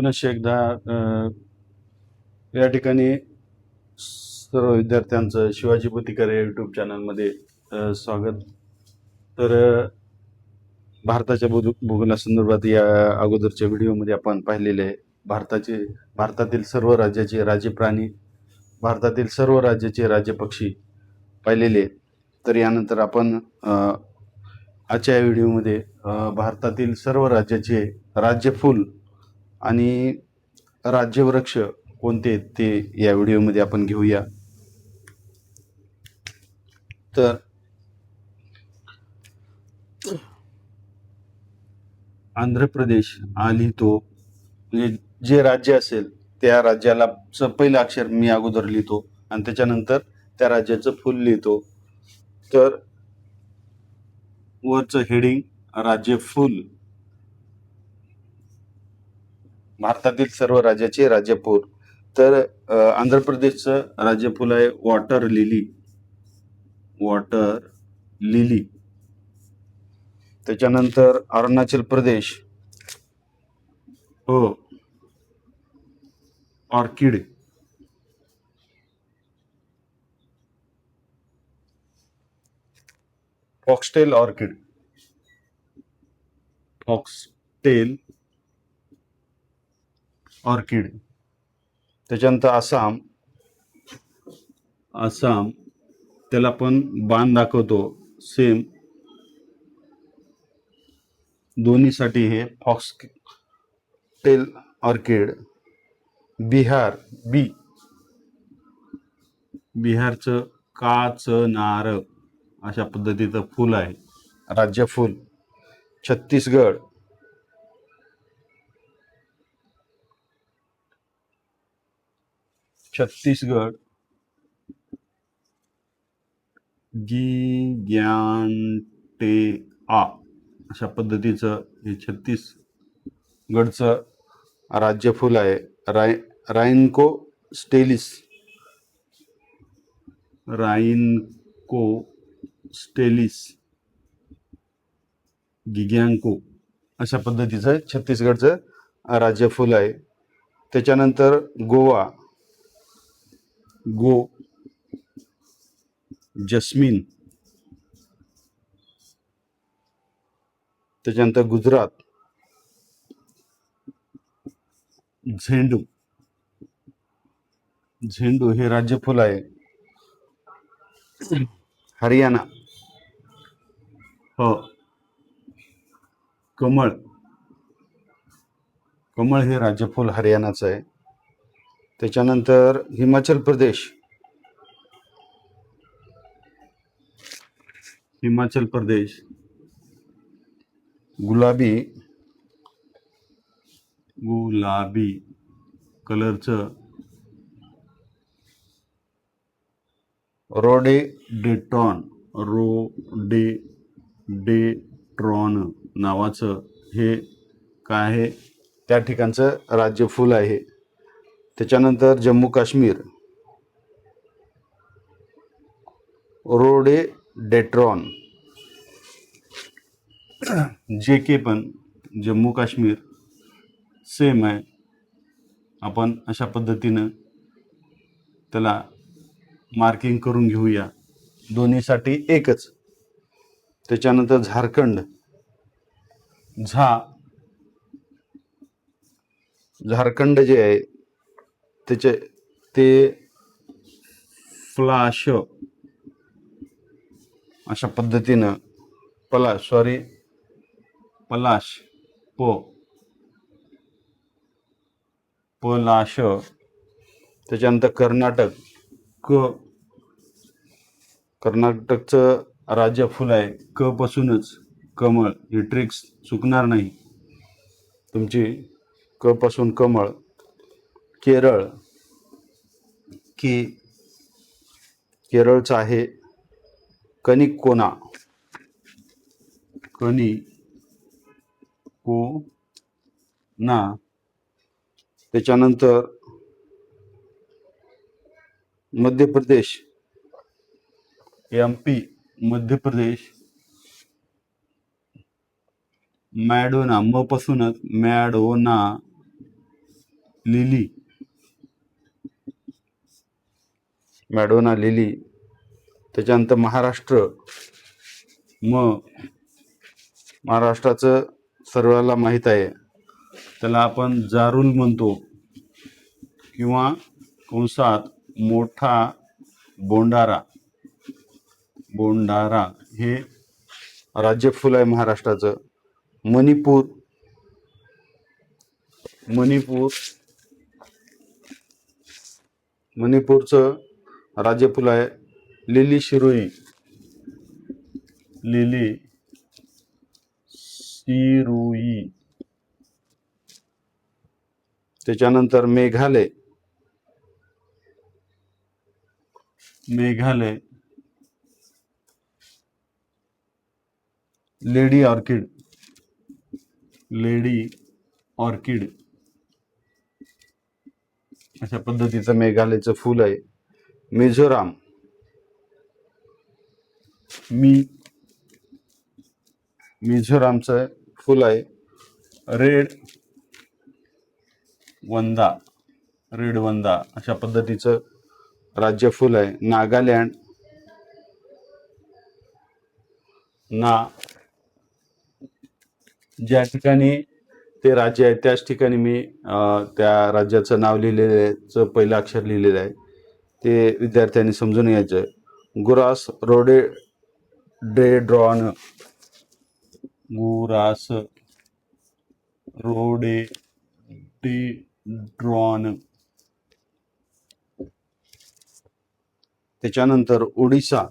पुनश्च एकदा या ठिकाणी सर्व विद्यार्थ्यांचं शिवाजी पुतिकर या यूट्यूब चॅनलमध्ये स्वागत. तर भारताच्या भूगोलासंदर्भात या अगोदरच्या व्हिडिओमध्ये आपण पाहिलेले आहे भारतातील सर्व राज्याचे राज्य प्राणी, भारतातील सर्व राज्याचे राज्य पक्षी पाहिलेले. तर यानंतर आपण आजच्या व्हिडिओमध्ये भारतातील सर्व राज्याचे राज्य फूल आणि राज्यवृक्ष कोणते ते या व्हिडिओमध्ये आपण घेऊया. तर आंध्र प्रदेश लिहितो, म्हणजे जे राज्य असेल त्या राज्याला पहिलं अक्षर मी अगोदर लिहितो आणि त्याच्यानंतर त्या राज्याचं फुल लिहितो. तर वरचं हेडिंग राज्य फुल, भारतातील सर्व राज्याचे राज्य फुल. तर आंध्र प्रदेशचं राज्य फुल आहे वॉटर लिली. त्याच्यानंतर Arunachal Pradesh orchid. Foxtail orchid. त्याच्यानंतर आसाम त्याला पण बाण दाखवतो सेम दोन्हीसाठी हे फॉक्सटेल ऑर्किड. बिहारचं काचनार अशा पद्धतीचं फुल आहे राज्य फुल. छत्तीसगड गिगॅन्टेआ अशा पद्धतीचं हे छत्तीसगडचं राज्य फुल आहे. राइनको स्टेलिस गिगॅन्को अशा पद्धतीचं छत्तीसगडचं राज्य फुल आहे. त्याच्यानंतर गोवा जस्मिन. त्याच्यानंतर गुजरात झेंडू हे राज्य फुल आहे. हरियाणा कमळ हे राज्य फुल हरियाणाचं आहे. त्याच्यानंतर हिमाचल प्रदेश गुलाबी कलरचं रोडेडेट्रॉन नावाचं हे काय आहे त्या ठिकाणचं राज्य फुल आहे. त्याच्यानंतर जम्मू काश्मीर रोडेडेट्रॉन. JK पण जम्मू काश्मीर सेम आहे. आपण अशा पद्धतीनं त्याला मार्किंग करून घेऊया, दोन्हीसाठी एकच. त्याच्यानंतर झारखंड झारखंड जे आहे ते फ्लाश अशा पद्धतीनं पलाश त्याच्यानंतर कर्नाटकचं राज्य फुल आहे क पासूनच कमळ. ही ट्रिक्स चुकणार नाही तुमची, क पासून कमळ. केरळचं आहे कनिकोना. त्याच्यानंतर मध्य प्रदेश MP मॅडोना, म पासूनच मॅडोना लिली, मॅडोना लिली. त्याच्यानंतर महाराष्ट्र, महाराष्ट्राचं सर्वांना माहीत आहे, त्याला आपण जारूल म्हणतो किंवा कंसात मोठा बोंडारा. बोंडारा हे राज्य फुल आहे महाराष्ट्राचं. मणिपूर, मणिपूरचं राज्य फुल आहे लिली शिरोई. लिली शिरोई. त्याच्यानंतर मेघालय, लेडी ऑर्किड. अशा पद्धतीचं मेघालयचं फूल आहे. मिझोराम, मिझोरामचं फूल आहे रेड वंदा. अशा पद्धतीचं राज्य फूल आहे. नागालँड, ज्या ठिकाणी ते राज्य आहे त्याच ठिकाणी मी त्या राज्याचं नाव लिहिलेलं आहे, पहिलं अक्षर लिहिलेलं आहे, ते विद्यार्थ्यांनी समजून घ्यायचं. गुरास रोडेड्रॉन, त्याच्यानंतर ओडिसा,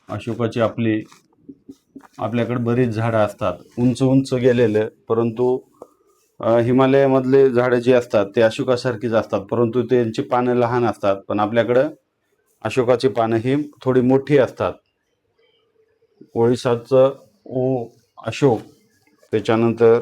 अशोकाची आपल्याकडे बरीच झाडं असतात, उंच गेलेले, परंतु हिमालयामधले झाडं जी असतात ते अशोकासारखीच असतात, परंतु त्यांची पानं लहान असतात. पण आपल्याकडं अशोकाची पानं ही थोडी मोठी असतात. ओडिसाचं अशोक. त्याच्यानंतर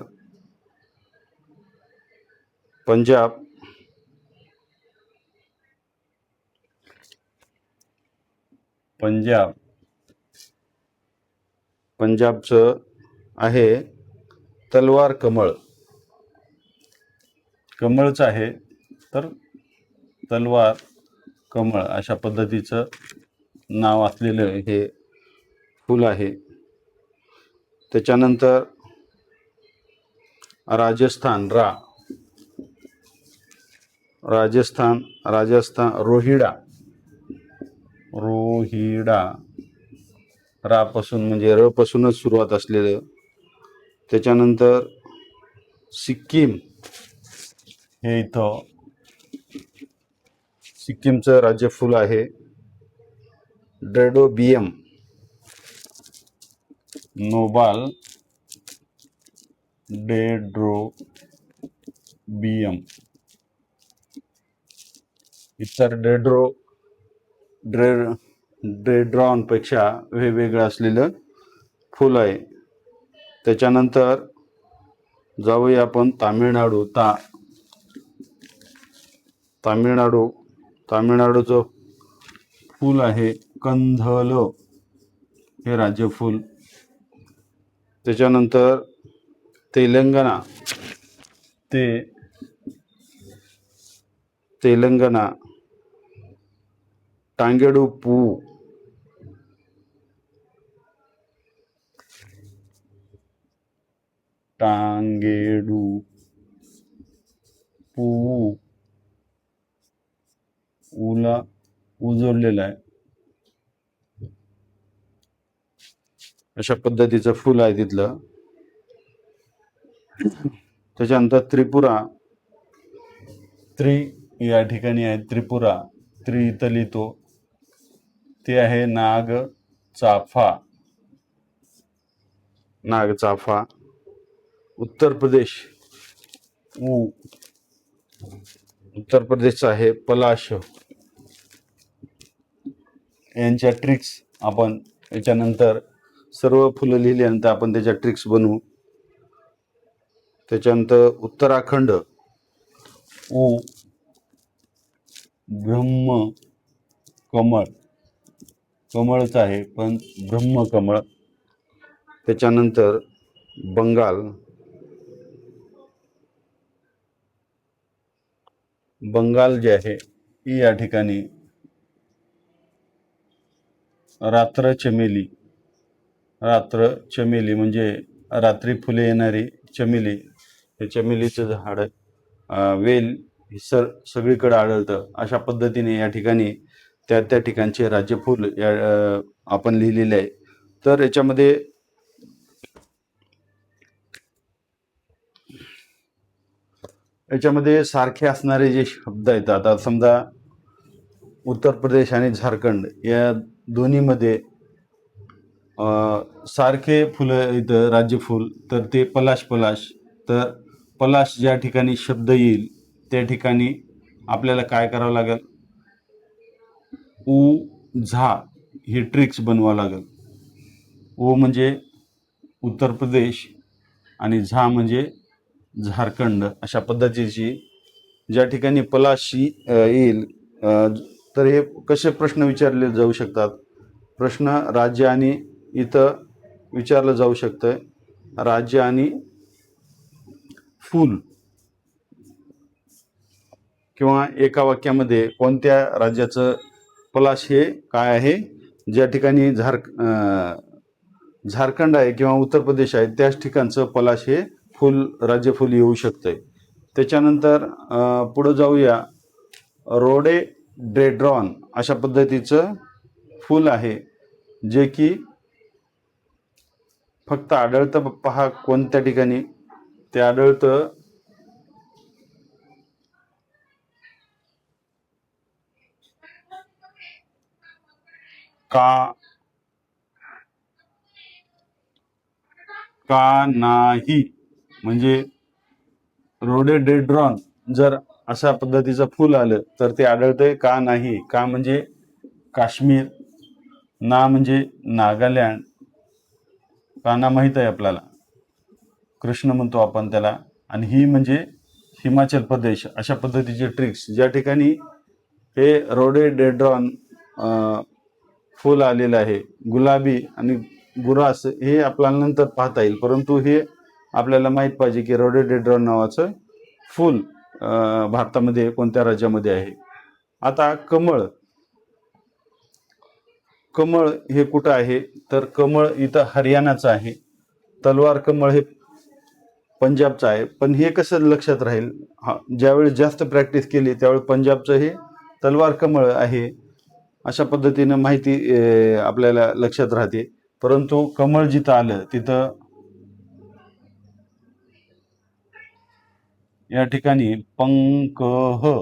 पंजाबचं आहे तलवार कमळचं आहे, तर तलवार कमळ अशा पद्धतीचं नाव असलेलं हे फूल आहे. त्याच्यानंतर राजस्थान, रोहिडा, रापासून म्हणजे र पासूनच सुरुवात असलेलं. त्याच्यानंतर सिक्कीम, हे इथं सिक्कीमचं राज्य फूल आहे ड्रेडोबियम, नोबाल डेड्रोबियम. इतर डेड्रॉन पेक्षा वेगवेगळं असलेलं फूल आहे. त्याच्यानंतर जाऊया आपण तामिळनाडूचं फूल आहे कंदल, हे राज्य फूल. त्याच्यानंतर तेलंगणा टांगेडू पुव्वू उला उजळलेला आहे. अशा पद्धतीचं फूल आहे तिथलं. त्याच्यानंतर त्रिपुरा, या ठिकाणी आहे त्रिपुरा, इथं लिहितो, ते आहे नागचाफा. उत्तर प्रदेशचा आहे पलाश. यांच्या ट्रिक्स आपण याच्यानंतर सर्व फुलं लिहिल्यानंतर आपण त्याच्या ट्रिक्स बनवू. त्याच्यानंतर उत्तराखंड, ब्रह्म कमळ, कमळच आहे पण ब्रह्मकमळ. त्याच्यानंतर बंगाल, बंगाल जे आहे ही या ठिकाणी रात्र चमेली, रात्र चमेली म्हणजे रात्री फुले येणारी चमेली, हे चमेलीचं झाड वेल हे सगळीकडे आढळतं. अशा पद्धतीने या ठिकाणी त्या ठिकाणचे राज्यफूल आपण लिहिलेले आहे. तर याच्यामध्ये सारखे असणारे जे शब्द आहेत, आता समजा उत्तर प्रदेश आणि झारखंड या दोन्हीमध्ये सारखे फुलं इथं राज्यफूल, तर ते पलाश. तर पलाश ज्या ठिकाणी शब्द येईल त्या ठिकाणी आपल्याला काय करावं लागेल, झा हे ट्रिक्स बनवावं लागेल. ओ म्हणजे उत्तर प्रदेश आणि झा म्हणजे झारखंड. अशा पद्धतीची ज्या ठिकाणी पलाशी येईल, तर हे कसे प्रश्न विचारले जाऊ शकतात. प्रश्न राज्य आणि इथं विचारलं जाऊ शकतं. राज्य आणि फूल, किंवा एका वाक्यामध्ये कोणत्या राज्याचं पलाश हे काय आहे. ज्या ठिकाणी झारखंड आहे किंवा उत्तर प्रदेश आहे त्याच ठिकाणचं पलाश हे फूल, राज्यफूल येऊ शकतंय. त्याच्यानंतर पुढे जाऊया. रोडेडेड्रॉन अशा पद्धतीचं फूल आहे जे की फक्त आढळतं. पहा कोणत्या ठिकाणी ते आढळतं. का नाही म्हणजे रोडेडेड्रॉन जर अशा पद्धतीचं फूल आलं तर ते आढळतंय का नाही. का म्हणजे काश्मीर, ना म्हणजे नागालँड, काना माहित आहे आपल्याला, कृष्ण म्हणतो आपण त्याला, आणि ही म्हणजे हिमाचल प्रदेश. अशा पद्धतीचे ट्रिक्स ज्या ठिकाणी हे रोडेडेड्रॉन फूल आलेलं आहे, गुलाबी आणि गुरास, हे आपल्याला नंतर पाहता येईल. परंतु हे आपल्याला माहित पाहिजे की रोडेडेड्रॉन नावाचं फूल भारतामध्ये कोणत्या राज्यामध्ये आहे. आता कमळ, कमळ हे कुठं आहे, तर कमळ इथं हरियाणाचं आहे. तलवार कमळ हे पंजाबचं आहे. पण हे कसं लक्षात राहील, ज्यावेळी जास्त प्रॅक्टिस केली त्यावेळी पंजाबचं हे तलवार कमळ आहे अशा पद्धतीनं माहिती आपल्याला लक्षात राहते. परंतु कमळ जिथं आलं तिथं या ठिकाणी पंकह,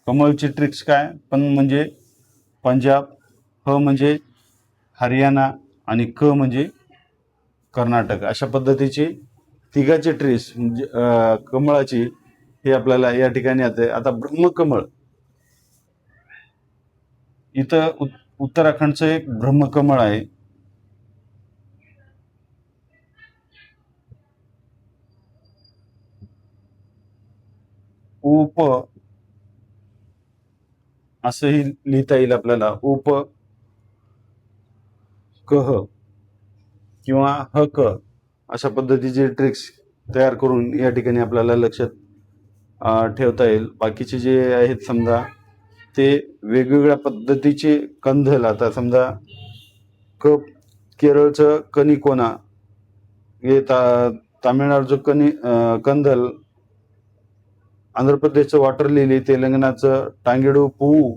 कमळची ट्रिक्स काय, पं म्हणजे पंजाब, ह म्हणजे हरियाणा आणि क म्हणजे कर्नाटक. अशा पद्धतीची तिघाची ट्रिक्स म्हणजे कमळाची हे आपल्याला या ठिकाणी येते. आता ब्रह्मकमळ, इथं उत्तराखंडचं एक ब्रह्मकमळ आहे. उप असंही लिहिता येईल आपल्याला, उप कह किंवा हक अशा पद्धतीचे ट्रिक्स तयार करून या ठिकाणी आपल्याला लक्षात ठेवता येईल. बाकीचे जे आहेत समजा ते वेगवेगळ्या पद्धतीचे कंदल. आता समजा केरळचं कनिकोना, हे तामिळनाडूचं कंदल, आंध्र प्रदेशचं वॉटर लिली, तेलंगणाचं टांगेडू पुऊ,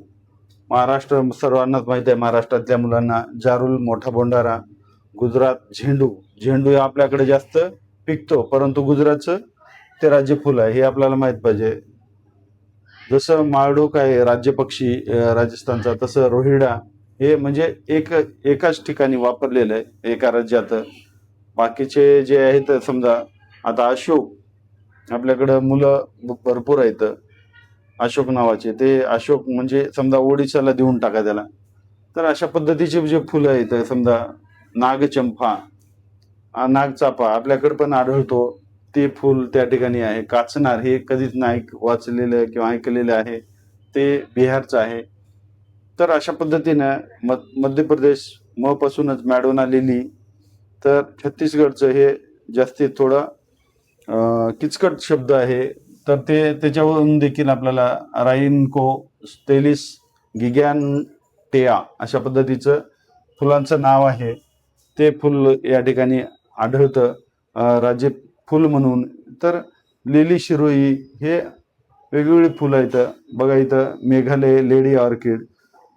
महाराष्ट्र सर्वांनाच माहिती आहे, महाराष्ट्रातल्या मुलांना जारूल, मोठा बोंडारा, गुजरात झेंडू. झेंडू आपल्याकडे जास्त पिकतो परंतु गुजरातचं ते राज्य फुल आहे हे आपल्याला माहित पाहिजे. जसं माळढोक आहे राज्य पक्षी राजस्थानचा, तसं रोहिडा हे म्हणजे एकाच ठिकाणी वापरलेलं आहे एका राज्यात. बाकीचे जे आहेत समजा, आता अशोक, आपल्याकडं मुलं भरपूर आहेत अशोक नावाचे, ते अशोक म्हणजे समजा ओडिशाला देऊन टाका त्याला. तर अशा पद्धतीचे जे फुलं आहेत समजा नागचंपा, नागचाफा आपल्याकडे पण आढळतो, ते फुल त्या ठिकाणी आहे. काचनार हे कधीच नाही वाचलेलं किंवा ऐकलेलं आहे, ते बिहारचं आहे. तर अशा पद्धतीनं मध्य प्रदेश म पासूनच मॅडोना लिली, तर छत्तीसगडचं हे जास्तीत थोडं किचकट शब्द आहे. तर ते त्याच्यावरून देखील आपल्याला राईनको स्टेलिस गिगॅन्टेआ अशा पद्धतीचं फुलांचं नाव आहे. ते फुल या ठिकाणी आढळतं राज्य फुल म्हणून. तर लिली शिरोई हे वेगवेगळी फुलं आहेत. बघा इथं मेघालय लेडी ऑर्किड,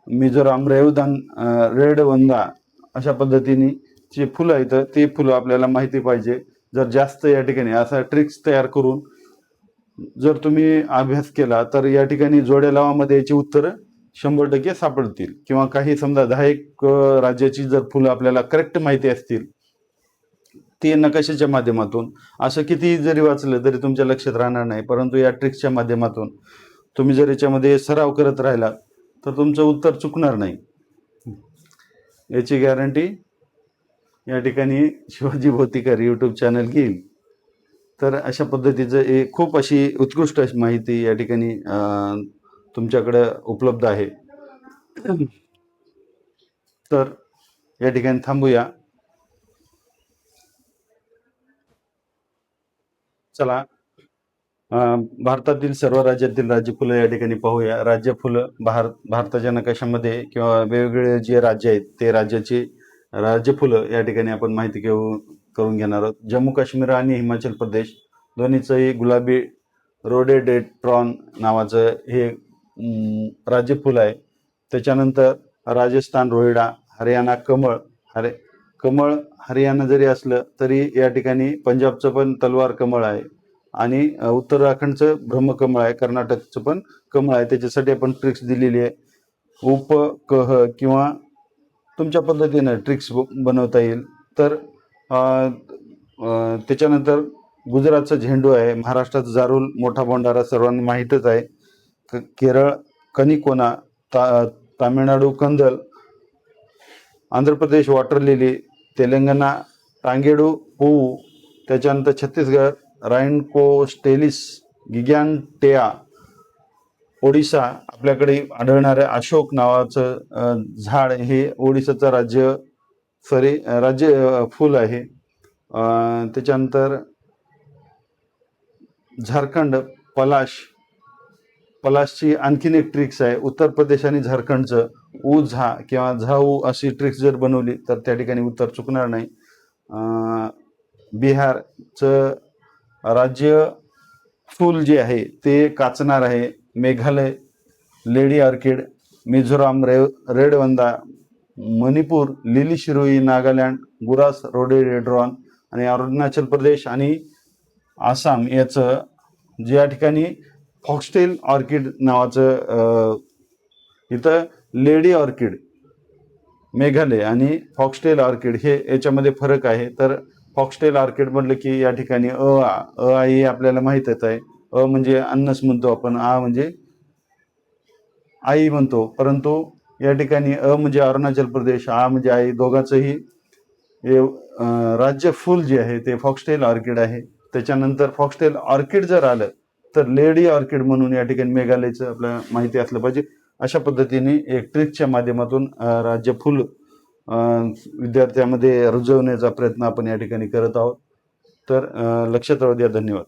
मिझोराम रेडवंदा अशा पद्धतीने जी फुलं आहेत ती फुलं आपल्याला माहिती पाहिजे. जर जास्त या ठिकाणी असा ट्रिक्स तयार करून जर तुम्ही अभ्यास केला तर या ठिकाणी जोड्या लावामध्ये याची उत्तरं 100% सापडतील. किंवा काही समजा 10 राज्याची जर फुलं आपल्याला करेक्ट माहिती असतील ती नकाशाच्या माध्यमातून, असं किती जरी वाचलं तरी तुमच्या लक्षात राहणार नाही. परंतु या ट्रिक्सच्या माध्यमातून तुम्ही जर याच्यामध्ये सराव करत राहिला तर तुमचं उत्तर चुकणार नाही, याची गॅरंटी या ठिकाणी शिवाजी भौतिकर यूट्यूब चॅनल घेईल. तर अशा पद्धतीचं खूप अशी उत्कृष्ट अशी माहिती या ठिकाणी तुमच्याकडे उपलब्ध आहे. तर या ठिकाणी थांबूया. चला भारतातील सर्व राज्यातील राज्यफुलं या ठिकाणी पाहूया. राज्यफुलं भारताच्या नकाशामध्ये किंवा वेगवेगळे जे राज्य आहेत ते राज्याची राज्यफुलं या ठिकाणी आपण माहिती करून घेणार आहोत. जम्मू काश्मीर आणि हिमाचल प्रदेश दोन्हीचंही गुलाबी रोडेडेट्रॉन नावाचं हे राज्यफुल आहे. त्याच्यानंतर राजस्थान रोहिडा, हरियाणा कमळ हरियाणा जरी असलं तरी या ठिकाणी पंजाबचं पण तलवार कमळ आहे आणि उत्तराखंडचं ब्रह्मकमळ आहे, कर्नाटकचं पण कमळ आहे. त्याच्यासाठी आपण ट्रिक्स दिलेली आहे. उपकह किंवा तुमच्या पद्धतीनं ट्रिक्स बनवता येईल. तर त्याच्यानंतर गुजरातचा झेंडू आहे, महाराष्ट्राचा जारूल मोठा बोंडारा सर्वांना माहीतच आहे, केरळ कनिकोना, तामिळनाडू कंदल, आंध्र प्रदेश वॉटर लिली, तेलंगणा टांगेडू पोऊ, त्याच्यानंतर छत्तीसगड राईनको स्टेलिस गिगॅन्टेआ, ओडिशा आपल्याकडे आढळणाऱ्या अशोक नावाचं झाड हे ओडिशाचं राज्य फूल आहे. त्याच्यानंतर झारखंड पलाशची आणखीन एक ट्रिक्स आहे. उत्तर प्रदेश आणि झारखंडचं उझा किंवा झाऊ अशी ट्रिक्स जर बनवली तर त्या ठिकाणी उत्तर चुकणार नाही. बिहारचं राज्य फूल जे आहे ते काचणार आहे. Meghalaya lady orchid, Mizoram red vanda, Manipur lily Shirui, Nagaland गुरास रोडेडेड्रॉन आणि अरुणाचल प्रदेश आणि आसाम याचं जे या ठिकाणी फॉक्सटेल ऑर्किड नावाचं इथं लेडी ऑर्किड मेघालय आणि फॉक्सटेल ऑर्किड हे याच्यामध्ये फरक आहे. तर फॉक्सटेल ऑर्किड म्हटलं की या ठिकाणी अ हे आपल्याला माहीतच आहे. अ म्हणजे अन्नच म्हणतो आपण, आ म्हणजे आई म्हणतो, परंतु या ठिकाणी अ म्हणजे अरुणाचल प्रदेश, आ म्हणजे आई, दोघांचंही राज्य फुल जे आहे ते फॉक्सटेल ऑर्किड आहे. त्याच्यानंतर फॉक्सटेल ऑर्किड जर आलं तर लेडी ऑर्किड म्हणून या ठिकाणी मेघालयचं आपल्याला माहिती असलं पाहिजे. अशा पद्धतीने एक ट्रिकच्या माध्यमातून राज्य फुल विद्यार्थ्यांमध्ये रुजवण्याचा प्रयत्न आपण या ठिकाणी करत आहोत. तर लक्षात राहू द्या. धन्यवाद.